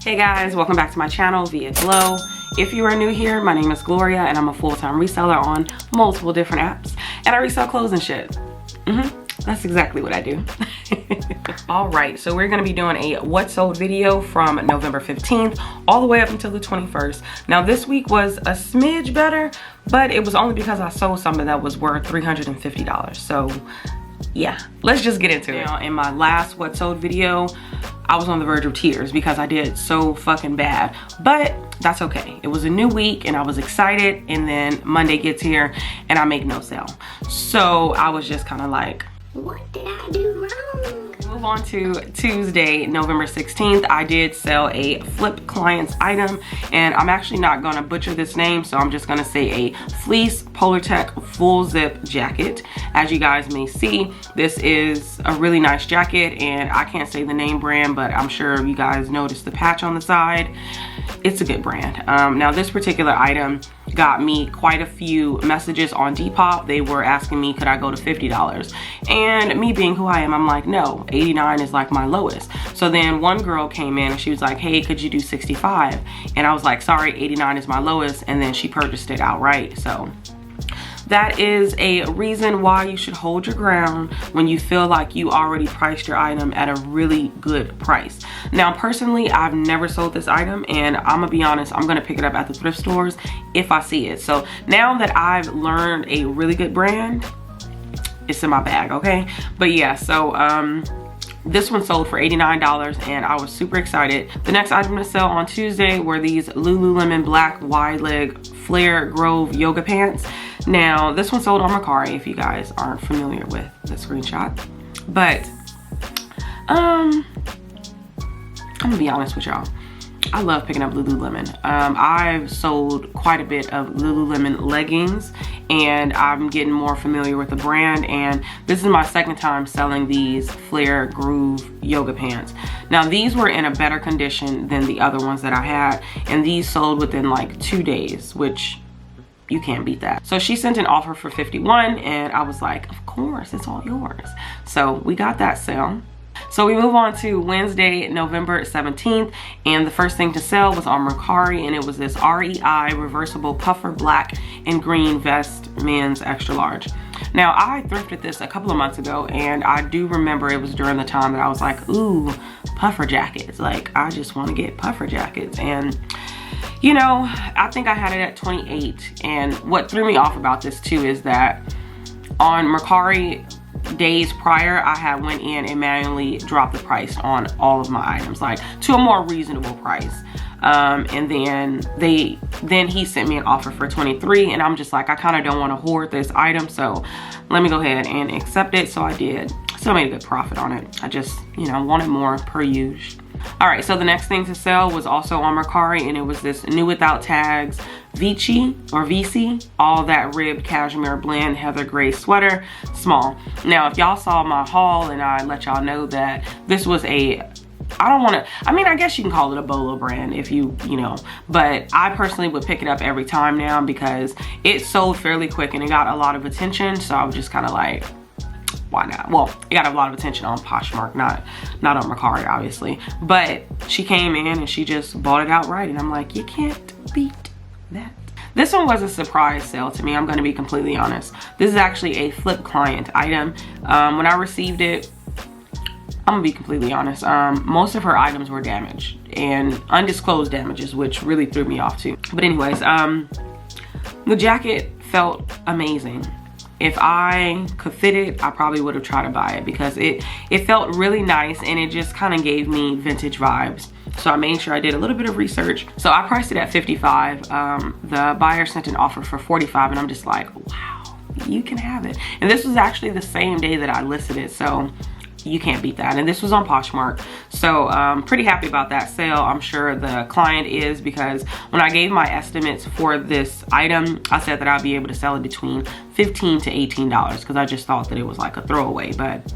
Hey guys, welcome back to my channel, Viaglo. If you are new here, my name is Gloria and I'm a full-time reseller on multiple different apps. And I resell clothes and shit. That's exactly what I do. Alright, so we're going to be doing a what sold video from November 15th all the way up until the 21st. Now this week was a smidge better, but it was only because I sold something that was worth $350. So yeah, let's just get into it. Now, in my last what sold video, I was on the verge of tears because I did so fucking bad, but that's okay. It was a new week and I was excited, and then Monday gets here and I make no sale. So I was just kind of like, what did I do wrong? Move on to Tuesday, November 16th. I did sell a flip client's item, and I'm actually not gonna butcher this name, so I'm just gonna say a fleece Polartec full zip jacket. As you guys may see, this is a really nice jacket, and I can't say the name brand, but I'm sure you guys noticed the patch on the side. It's a good brand. Now this particular item got me quite a few messages on Depop. They were asking me, could I go to $50? And me being who I am, I'm like, no, 89 is like my lowest. So then one girl came in and she was like, hey, could you do 65? And I was like, sorry, 89 is my lowest. And then she purchased it outright. So that is a reason why you should hold your ground when you feel like you already priced your item at a really good price. Now, personally, I've never sold this item, and I'm gonna be honest, I'm gonna pick it up at the thrift stores if I see it. So now that I've learned a really good brand, it's in my bag, okay? But yeah, so this one sold for $89 and I was super excited. The next item to sell on Tuesday were these Lululemon black wide leg flare grove yoga pants. Now this one sold on Mercari if you guys aren't familiar with the screenshot. But I'm gonna be honest with y'all. I love picking up Lululemon. I've sold quite a bit of Lululemon leggings, and I'm getting more familiar with the brand, and this is my second time selling these flare groove yoga pants. Now these were in a better condition than the other ones that I had, and these sold within like 2 days, which you can't beat that. So she sent an offer for $51, and I was like, of course, it's all yours. So we got that sale. So we move on to Wednesday, November 17th, and the first thing to sell was on Mercari, and it was this REI reversible puffer black and green vest, men's extra large. Now I thrifted this a couple of months ago, and I do remember it was during the time that I was like, ooh, puffer jackets. Like, I just want to get puffer jackets. And you know, I think I had it at 28, and what threw me off about this too is that on Mercari, days prior, I had went in and manually dropped the price on all of my items, like to a more reasonable price. And then he sent me an offer for 23, and I'm just like, I kind of don't want to hoard this item, so let me go ahead and accept it. So I did. Still made a good profit on it. I just, you know, wanted more per usual. All right, so the next thing to sell was also on Mercari, and it was this new without tags Vici or VC, all that ribbed cashmere blend heather gray sweater, small. Now, if y'all saw my haul, and I let y'all know that this was a, I guess you can call it a Bolo brand if you know, but I personally would pick it up every time now because it sold fairly quick and it got a lot of attention. So I was just kind of like, why not? Well, it got a lot of attention on Poshmark, not on Mercari, obviously. But she came in and she just bought it outright, and I'm like, you can't beat that. This one was a surprise sale to me, I'm gonna be completely honest. This is actually a flip client item. When I received it, I'm gonna be completely honest, most of her items were damaged, and undisclosed damages, which really threw me off too. But anyways, the jacket felt amazing. If I could fit it, I probably would have tried to buy it because it felt really nice, and it just kind of gave me vintage vibes. So I made sure I did a little bit of research. So I priced it at 55. The buyer sent an offer for 45, and I'm just like, wow, you can have it. And this was actually the same day that I listed it, so you can't beat that. And this was on Poshmark, so pretty happy about that sale. I'm sure the client is, because when I gave my estimates for this item, I said that I'd be able to sell it between $15 to $18 because I just thought that it was like a throwaway. But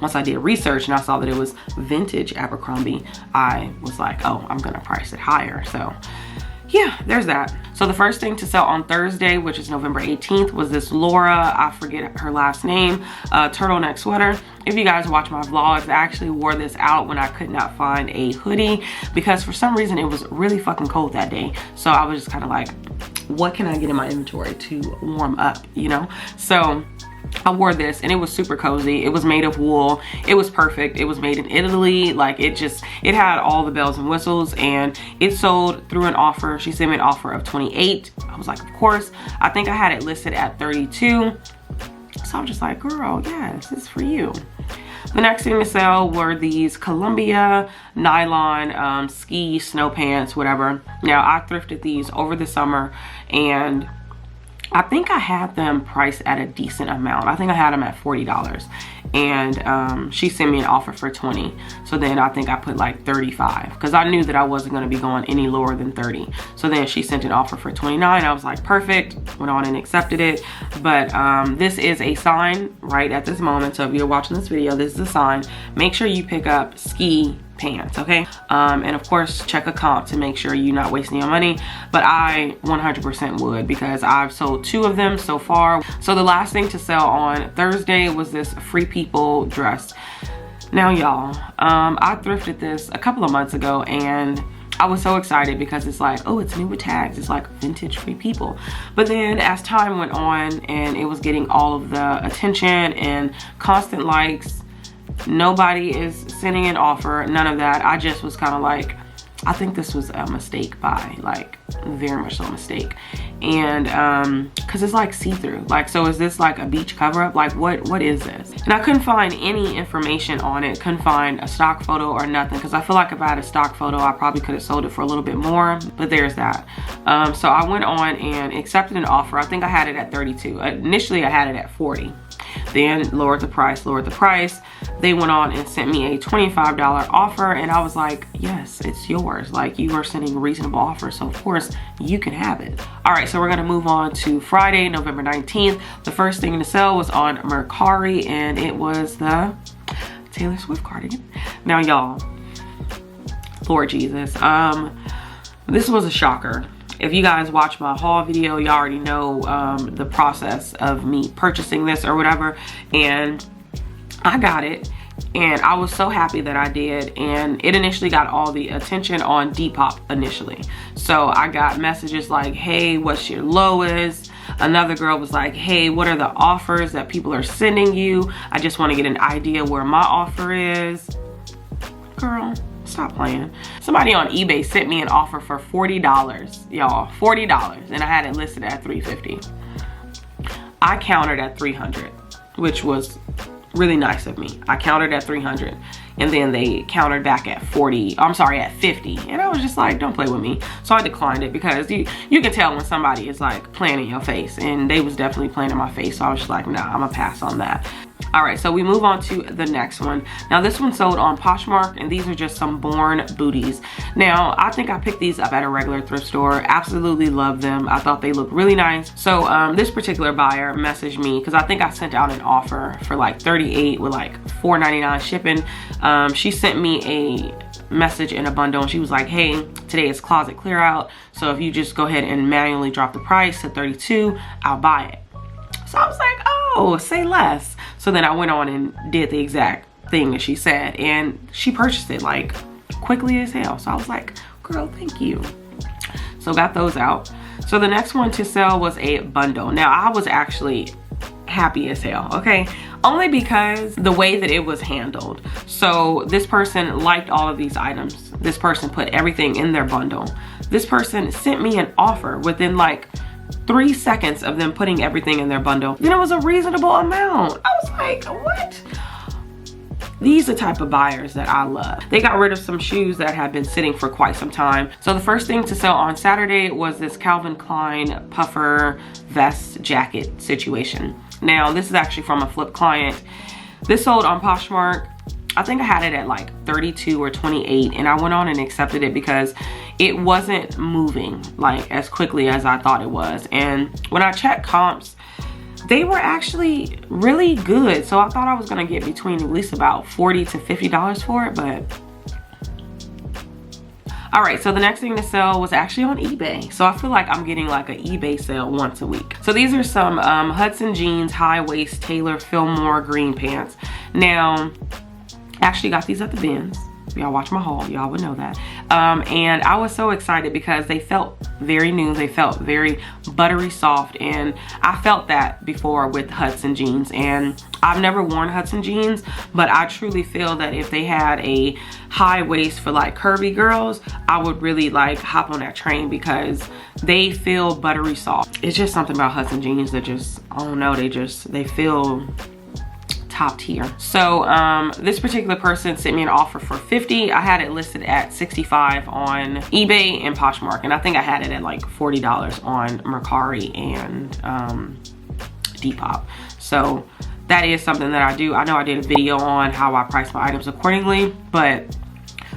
once I did research and I saw that it was vintage Abercrombie, I was like, oh, I'm gonna price it higher. So yeah, there's that. So the first thing to sell on Thursday, which is November 18th, was this Laura, I forget her last name, turtleneck sweater. If you guys watch my vlogs, I actually wore this out when I could not find a hoodie because for some reason it was really fucking cold that day. So I was just kind of like, what can I get in my inventory to warm up, you know? So I wore this and it was super cozy. It was made of wool. It was perfect. It was made in Italy. Like it had all the bells and whistles, and it sold through an offer. She sent me an offer of 28. I was like, of course. I think I had it listed at 32. So I'm just like, girl, yes, this is for you. The next thing to sell were these Columbia nylon ski snow pants, whatever. Now I thrifted these over the summer and I think I had them priced at a decent amount. I think I had them at $40 and she sent me an offer for 20. So then I think I put like 35 because I knew that I wasn't going to be going any lower than 30. So then she sent an offer for 29. I was like, perfect. Went on and accepted it. But this is a sign right at this moment. So if you're watching this video, this is a sign. Make sure you pick up ski pants, okay? And of course check a comp to make sure you're not wasting your money, but I 100% would because I've sold 2 of them so far. So the last thing to sell on Thursday was this Free People dress. Now y'all, I thrifted this a couple of months ago and I was so excited because it's like, oh, it's new with tags. It's like vintage Free People. But then as time went on and it was getting all of the attention and constant likes, nobody is sending an offer, none of that. I just was kind of like, I think this was a mistake buy, like very much so a mistake. And because it's like see-through, like, so is this like a beach cover-up? Like what is this? And I couldn't find any information on it, couldn't find a stock photo or nothing, because I feel like if I had a stock photo I probably could have sold it for a little bit more, but there's that. So I went on and accepted an offer. I think I had it at 32. Initially I had it at 40. Then lowered the price. They went on and sent me a $25 offer and I was like, yes, it's yours. Like, you are sending reasonable offers, so of course you can have it. All right, so we're gonna move on to Friday, November 19th. The first thing to sell was on Mercari and it was the Taylor Swift cardigan. Now y'all, Lord Jesus, this was a shocker. If you guys watch my haul video, you already know the process of me purchasing this or whatever. And I got it and I was so happy that I did. And it initially got all the attention on Depop initially. So I got messages like, hey, what's your lowest? Another girl was like, hey, what are the offers that people are sending you? I just want to get an idea where my offer is. Girl, stop playing. Somebody on eBay sent me an offer for $40, y'all, $40, and I had it listed at $350. I countered at $300, which was really nice of me. I countered at $300 and then they countered back at at 50, and I was just like, don't play with me. So I declined it because you can tell when somebody is like playing in your face, and they was definitely playing in my face. So I was just like, nah, I'm gonna pass on that. All right, so we move on to the next one. Now this one sold on Poshmark and these are just some Born booties. Now I think I picked these up at a regular thrift store. Absolutely love them. I thought they looked really nice. So this particular buyer messaged me because I think I sent out an offer for like 38 with like $4.99 shipping. She sent me a message in a bundle and she was like, hey, today is closet clear out, so if you just go ahead and manually drop the price to 32, I'll buy it. So I was like, oh, say less. So then I went on and did the exact thing that she said, and she purchased it like quickly as hell. So I was like, girl, thank you. So got those out. So the next one to sell was a bundle. Now I was actually happy as hell, okay? Only because the way that it was handled. So this person liked all of these items. This person put everything in their bundle. This person sent me an offer within like 3 seconds of them putting everything in their bundle. Then it was a reasonable amount. I was like, what? These are the type of buyers that I love. They got rid of some shoes that had been sitting for quite some time. So the first thing to sell on Saturday was this Calvin Klein puffer vest jacket situation. Now this is actually from a flip client. This sold on Poshmark. I think I had it at like 32 or 28, and I went on and accepted it because it wasn't moving like as quickly as I thought it was. And when I checked comps, they were actually really good. So I thought I was gonna get between at least about $40 to $50 for it, but All right, so the next thing to sell was actually on eBay. So I feel like I'm getting like an eBay sale once a week. So these are some Hudson jeans, high waist, Taylor Fillmore green pants. Now, I actually got these at the bins. Y'all watch my haul, y'all would know that. And I was so excited because they felt very new. They felt very buttery soft, and I felt that before with Hudson jeans. And I've never worn Hudson jeans, but I truly feel that if they had a high waist for like curvy girls, I would really like hop on that train because they feel buttery soft. It's just something about Hudson jeans that just, I don't know, they feel top tier. So this particular person sent me an offer for $50. I had it listed at $65 on eBay and Poshmark, and I think I had it at like $40 on Mercari and Depop. So that is something that I do. I know I did a video on how I price my items accordingly, but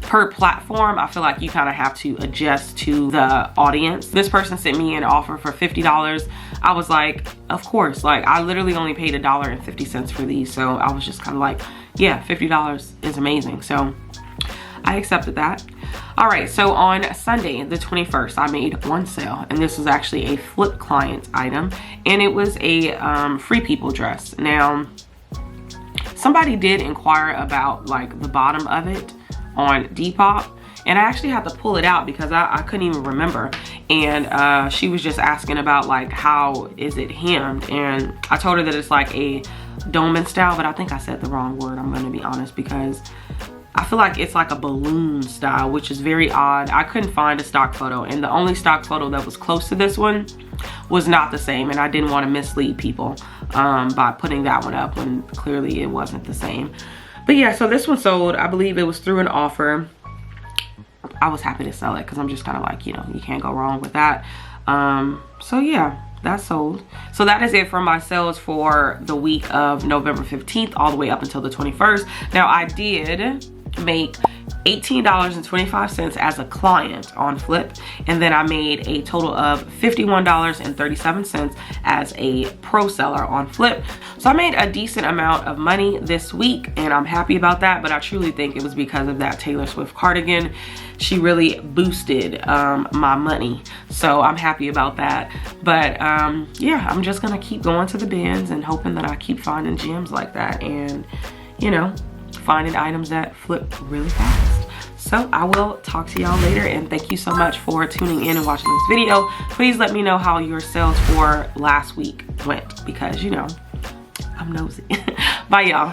per platform, I feel like you kind of have to adjust to the audience. This person sent me an offer for $50. I was like, of course, like I literally only paid $1.50 for these. So I was just kind of like, yeah, $50 is amazing. So I accepted that. All right, so on Sunday, the 21st, I made one sale, and this was actually a flip client item, and it was a Free People dress. Now, somebody did inquire about like the bottom of it on Depop, and I actually had to pull it out because I couldn't even remember. And she was just asking about like how is it hemmed, and I told her that it's like a Doman style, but I think I said the wrong word, I'm gonna be honest, because I feel like it's like a balloon style, which is very odd. I couldn't find a stock photo, and the only stock photo that was close to this one was not the same, and I didn't want to mislead people by putting that one up when clearly it wasn't the same. But yeah, so this one sold. I believe it was through an offer. I was happy to sell it because I'm just kind of like, you know, you can't go wrong with that. So yeah, that sold. So that is it for my sales for the week of November 15th all the way up until the 21st. Now, I did make $18.25 as a client on Flip, and then I made a total of $51.37 as a pro seller on Flip. So I made a decent amount of money this week, and I'm happy about that, but I truly think it was because of that Taylor Swift cardigan. She really boosted my money, so I'm happy about that. But yeah, I'm just gonna keep going to the bins and hoping that I keep finding gems like that, and you know, finding items that flip really fast. So I will talk to y'all later, and thank you so much for tuning in and watching this video. Please let me know how your sales for last week went, because you know, I'm nosy. Bye y'all.